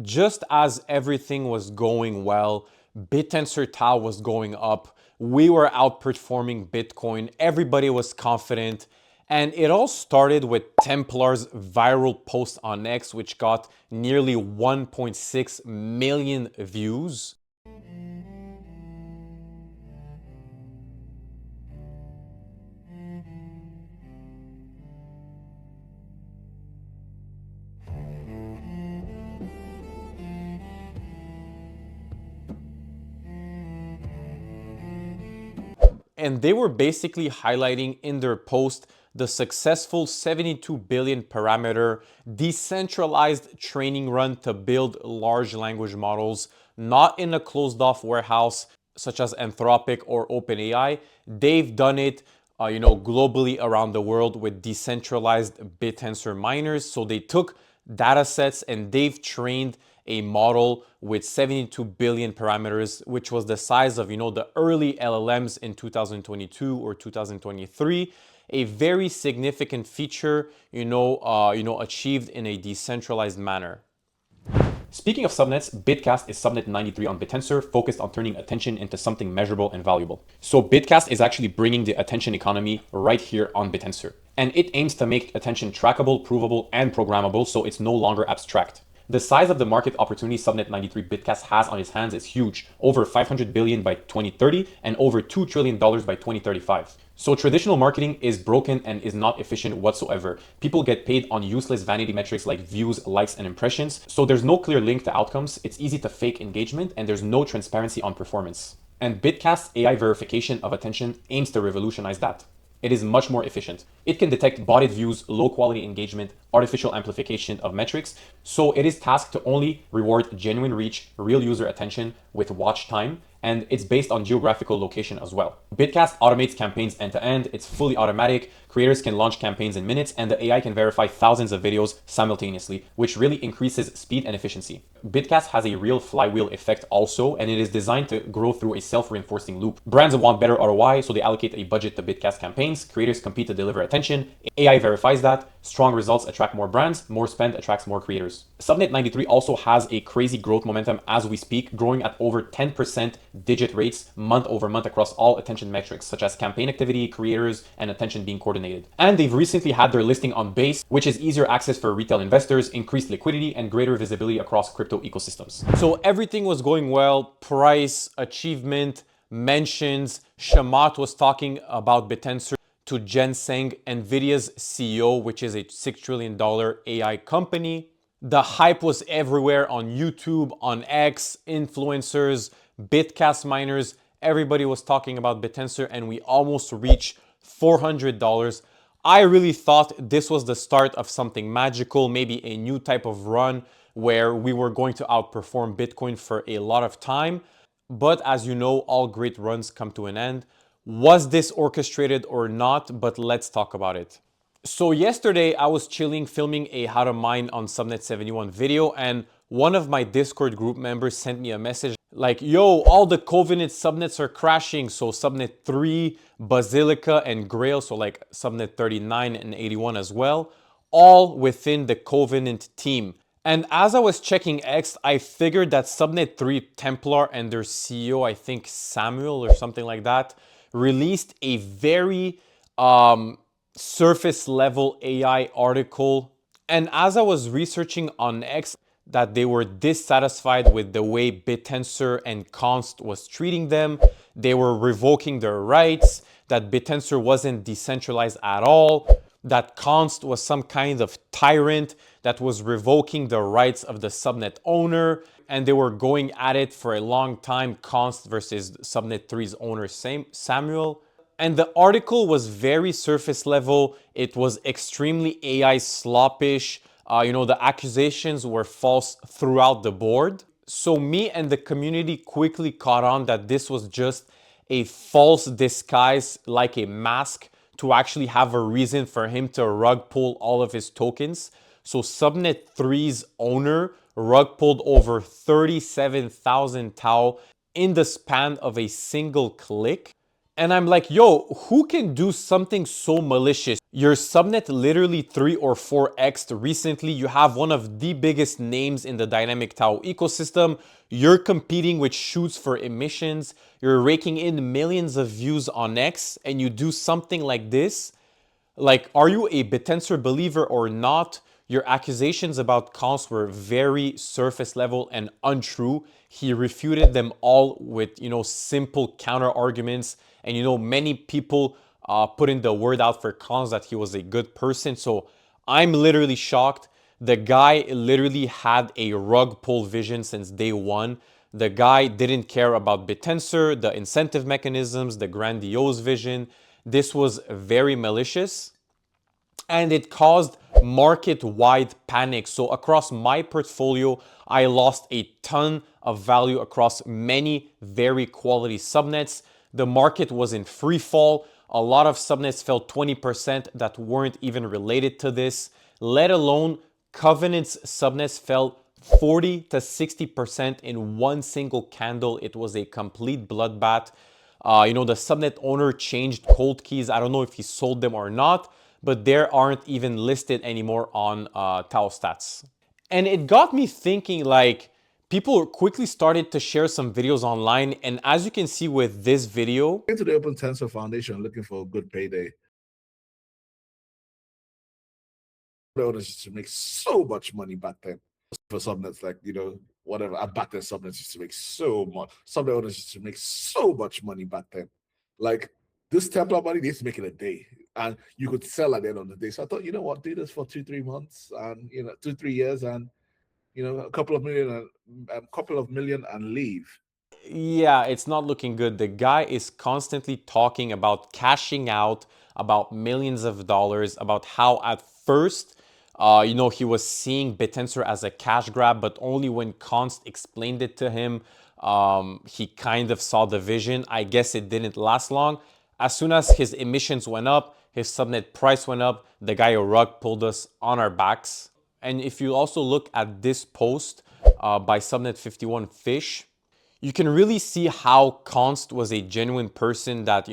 Just as everything was going well, Bittensor Tao was going up. We were outperforming Bitcoin. Everybody was confident. And it all started with Templar's viral post on X, which got nearly 1.6 million views. And they were basically highlighting in their post the successful 72 billion parameter decentralized training run to build large language models, not in a closed off warehouse such as Anthropic or OpenAI. They've done it globally around the world with decentralized Bittensor miners. So they took data sets and they've trained a model with 72 billion parameters, which was the size of, the early LLMs in 2022 or 2023. A very significant feature, achieved in a decentralized manner. Speaking of subnets, Bitcast is subnet 93 on Bittensor, focused on turning attention into something measurable and valuable. So Bitcast is actually bringing the attention economy right here on Bittensor. And it aims to make attention trackable, provable, and programmable so it's no longer abstract. The size of the market opportunity Subnet 93 Bitcast has on its hands is huge, over 500 billion by 2030 and over $2 trillion by 2035. So traditional marketing is broken and is not efficient whatsoever. People get paid on useless vanity metrics like views, likes, and impressions. So there's no clear link to outcomes. It's easy to fake engagement and there's no transparency on performance. And Bitcast's AI verification of attention aims to revolutionize that. It is much more efficient. It can detect botted views, low quality engagement, artificial amplification of metrics. So it is tasked to only reward genuine reach, real user attention with watch time, and it's based on geographical location as well. Bitcast automates campaigns end to end. It's fully automatic. Creators can launch campaigns in minutes, and the AI can verify thousands of videos simultaneously, which really increases speed and efficiency. Bitcast has a real flywheel effect also, and it is designed to grow through a self-reinforcing loop. Brands want better ROI, so they allocate a budget to Bitcast campaigns. Creators compete to deliver attention. AI verifies that. Strong results attract more brands. More spend attracts more creators. Subnet 93 also has a crazy growth momentum as we speak, growing at over 10% digit rates month over month across all attention metrics, such as campaign activity, creators, and attention being coordinated. And they've recently had their listing on Base, which is easier access for retail investors, increased liquidity, and greater visibility across crypto ecosystems. So everything was going well. Price, achievement, mentions. Shamat was talking about Bittensor to Jensen, NVIDIA's CEO, which is a $6 trillion AI company. The hype was everywhere on YouTube, on X, influencers, Bitcast miners. Everybody was talking about Bittensor and we almost reached $400. I really thought this was the start of something magical, maybe a new type of run where we were going to outperform Bitcoin for a lot of time. But as you know, all great runs come to an end. Was this orchestrated or not? But let's talk about it. So yesterday I was chilling filming a how to mine on Subnet 71 video, and one of my Discord group members sent me a message like, yo, all the Covenant subnets are crashing. So Subnet 3, Basilica, and Grail, so like Subnet 39 and 81 as well, all within the Covenant team. And as I was checking X, I figured that Subnet 3 Templar and their CEO, I think Samuel or something like that, released a very surface level AI article. And as I was researching on X, that they were dissatisfied with the way Bittensor and Const was treating them. They were revoking their rights, that Bittensor wasn't decentralized at all, that Const was some kind of tyrant that was revoking the rights of the subnet owner, and they were going at it for a long time, Const versus Subnet 3's owner, Samuel. And the article was very surface level. It was extremely AI sloppish. The accusations were false throughout the board. So me and the community quickly caught on that this was just a false disguise, like a mask, to actually have a reason for him to rug pull all of his tokens. So Subnet 3's owner rug pulled over 37,000 Tao in the span of a single click. And I'm like, yo, who can do something so malicious? Your subnet literally 3 or 4x recently. You have one of the biggest names in the dynamic Tao ecosystem. You're competing with shoots for emissions. You're raking in millions of views on X, and you do something like this. Like, are you a Bittensor believer or not? Your accusations about Kans were very surface level and untrue. He refuted them all with, simple counter arguments. And, many people put in the word out for Kans that he was a good person. So I'm literally shocked. The guy literally had a rug pull vision since day one. The guy didn't care about Bittensor, the incentive mechanisms, the grandiose vision. This was very malicious and it caused market-wide panic. So across my portfolio, I lost a ton of value across many very quality subnets. The market was in free fall. A lot of subnets fell 20% that weren't even related to this, let alone Covenant's subnets fell 40 to 60% in one single candle. It was a complete bloodbath. The subnet owner changed cold keys. I don't know if he sold them or not, but they aren't even listed anymore on Tao Stats. And it got me thinking, like, people quickly started to share some videos online. And as you can see with this video, into the Open Tensor Foundation looking for a good payday. The owners used to make so much money back then for subnets, like, whatever. Back then, subnets used to make so much. Some owners used to make so much money back then. Like, this Templar money, they used to make it a day. And you could sell at the end of the day. So I thought, you know what, do this for 2-3 months and, 2-3 years and, a couple of million and leave. yeah, it's not looking good. The guy is constantly talking about cashing out, about millions of dollars, about how at first, he was seeing Bittensor as a cash grab, but only when Const explained it to him, he kind of saw the vision. I guess it didn't last long. As soon as his emissions went up, his subnet price went up, the guy rug pulled us on our backs. And if you also look at this post by Subnet 51 Fish, you can really see how Const was a genuine person that,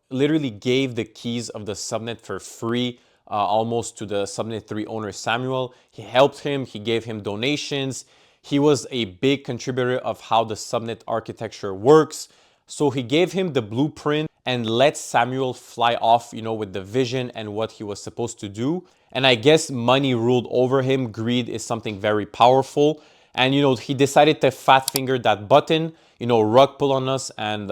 literally gave the keys of the subnet for free, almost to the Subnet 3 owner Samuel. He helped him, he gave him donations. He was a big contributor of how the subnet architecture works. So he gave him the blueprint and let Samuel fly off, with the vision and what he was supposed to do. And I guess money ruled over him. Greed is something very powerful. And, he decided to fat finger that button, rug pull on us and,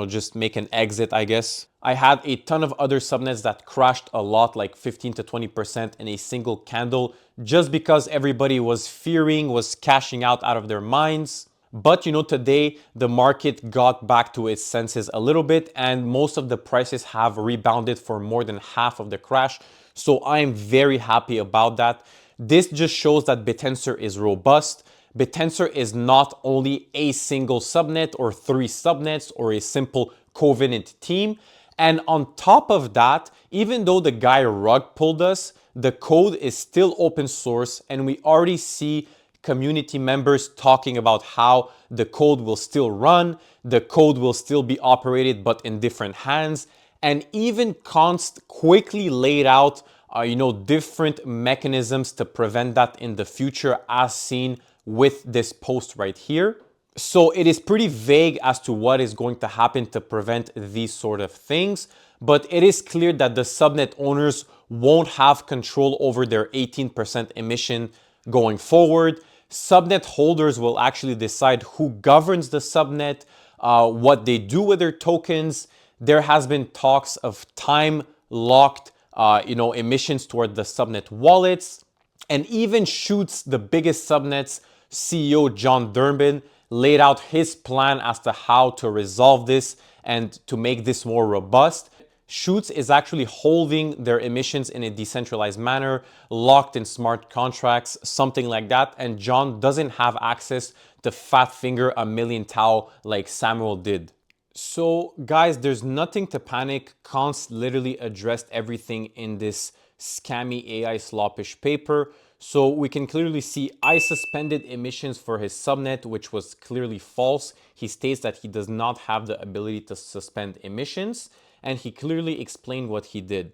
just make an exit, I guess. I had a ton of other subnets that crashed a lot, like 15 to 20% in a single candle, just because everybody was fearing, was cashing out of their minds. But today the market got back to its senses a little bit and most of the prices have rebounded for more than half of the crash. So I am very happy about that. This just shows that Bittensor is robust. Bittensor is not only a single subnet or 3 subnets or a simple covenant team. And on top of that, even though the guy rug pulled us, the code is still open source and we already see community members talking about how the code will still run, the code will still be operated but in different hands. And even Const quickly laid out different mechanisms to prevent that in the future, as seen with this post right here. So it is pretty vague as to what is going to happen to prevent these sort of things, but it is clear that the subnet owners won't have control over their 18% emission going forward. Subnet holders will actually decide who governs the subnet, what they do with their tokens. There has been talks of time-locked emissions toward the subnet wallets, and even Shoots, the biggest subnets CEO John Durbin, laid out his plan as to how to resolve this and to make this more robust. Shoots is actually holding their emissions in a decentralized manner, locked in smart contracts, something like that. And John doesn't have access to fat finger a million Tao like Samuel did. So guys, there's nothing to panic. Const literally addressed everything in this scammy AI sloppish paper. So we can clearly see I suspended emissions for his subnet, which was clearly false. He states that he does not have the ability to suspend emissions, and he clearly explained what he did.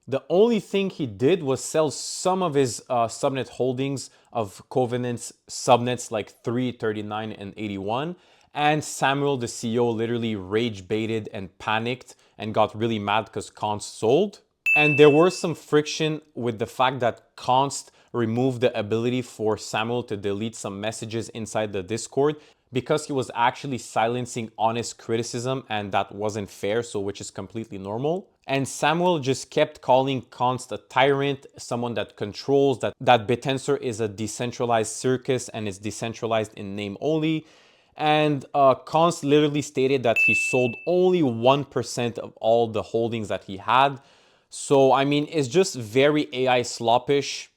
The only thing he did was sell some of his subnet holdings of Covenant's subnets like 3, 39, and 81. And Samuel, the CEO, literally rage baited and panicked and got really mad because Const sold. And there was some friction with the fact that Const removed the ability for Samuel to delete some messages inside the Discord because he was actually silencing honest criticism, and that wasn't fair, so which is completely normal. And Samuel just kept calling Const a tyrant, someone that controls, that Bittensor is a decentralized circus and it's decentralized in name only. And Const literally stated that he sold only 1% of all the holdings that he had. So, I mean, it's just very AI sloppish.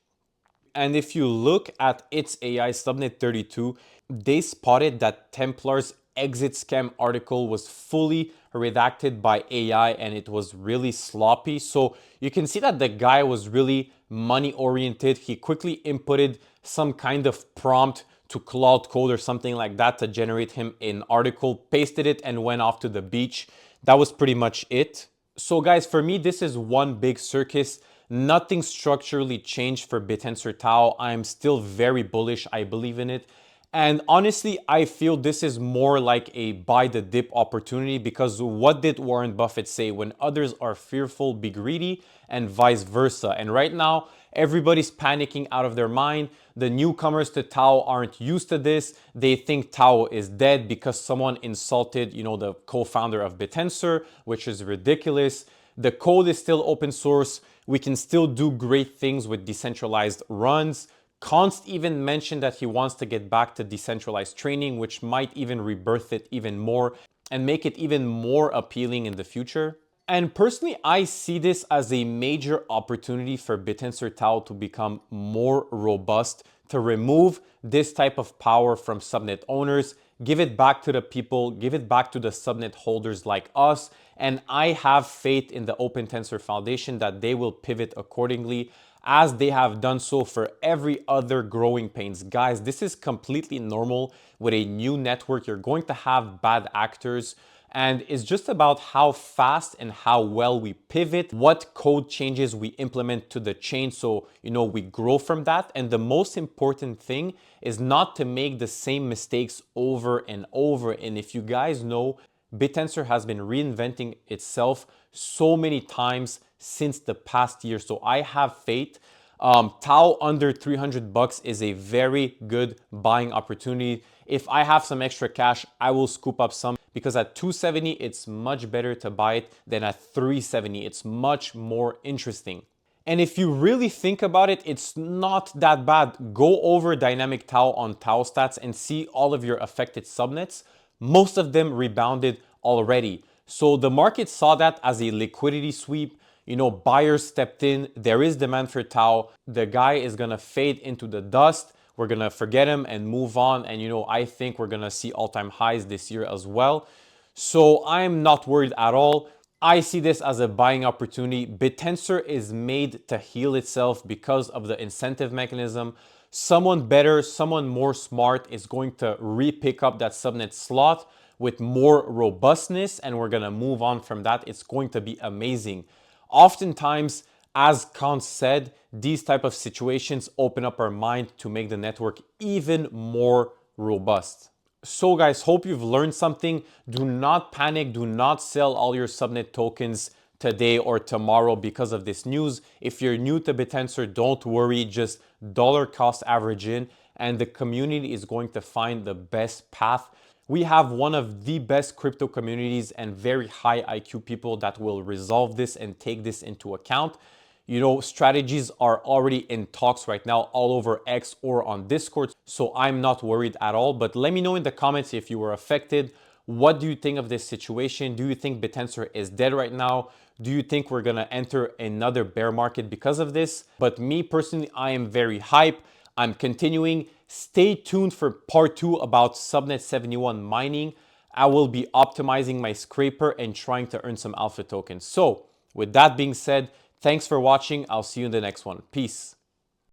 And if you look at its AI subnet 32, they spotted that Templar's exit scam article was fully redacted by AI and it was really sloppy. So you can see that the guy was really money oriented. He quickly inputted some kind of prompt to Cloud Code or something like that to generate him an article, pasted it, and went off to the beach. That was pretty much it. So guys, for me, this is one big circus. Nothing structurally changed for Bittensor Tao. I'm still very bullish. I believe in it. And honestly, I feel this is more like a buy the dip opportunity, because what did Warren Buffett say? When others are fearful, be greedy, and vice versa. And right now, everybody's panicking out of their mind. The newcomers to Tao aren't used to this. They think Tao is dead because someone insulted, the co-founder of Bittensor, which is ridiculous. The code is still open source. We can still do great things with decentralized runs. Const even mentioned that he wants to get back to decentralized training, which might even rebirth it even more and make it even more appealing in the future. And personally, I see this as a major opportunity for Bittensor Tao to become more robust, to remove this type of power from subnet owners, give it back to the people, give it back to the subnet holders like us. And I have faith in the Open Tensor Foundation that they will pivot accordingly, as they have done so for every other growing pains. Guys, this is completely normal with a new network. You're going to have bad actors. And it's just about how fast and how well we pivot, what code changes we implement to the chain so, we grow from that. And the most important thing is not to make the same mistakes over and over. And if you guys know, Bittensor has been reinventing itself so many times since the past year. So I have faith. Tao under 300 bucks is a very good buying opportunity. If I have some extra cash, I will scoop up some, because at 270, it's much better to buy it than at 370. It's much more interesting. And if you really think about it, it's not that bad. Go over dynamic Tau on Tau stats and see all of your affected subnets. Most of them rebounded already. So the market saw that as a liquidity sweep. Buyers stepped in. There is demand for Tau. The guy is going to fade into the dust. We're going to forget him and move on. And, I think we're going to see all-time highs this year as well. So I'm not worried at all. I see this as a buying opportunity. Bittensor is made to heal itself because of the incentive mechanism. Someone better, someone more smart is going to re-pick up that subnet slot with more robustness, and we're going to move on from that. It's going to be amazing. Oftentimes, as Kant said, these type of situations open up our mind to make the network even more robust. So guys, hope you've learned something. Do not panic. Do not sell all your subnet tokens today or tomorrow because of this news. If you're new to Bittensor, don't worry. Just dollar cost average in, and the community is going to find the best path. We have one of the best crypto communities and very high IQ people that will resolve this and take this into account. Strategies are already in talks right now all over X or on Discord, so I'm not worried at all. But let me know in the comments if you were affected. What do you think of this situation? Do you think Bittensor is dead right now? Do you think we're gonna enter another bear market because of this? But me personally, I am very hype. I'm continuing. Stay tuned for part 2 about Subnet 71 mining. I will be optimizing my scraper and trying to earn some alpha tokens. So with that being said, thanks for watching. I'll see you in the next one. Peace.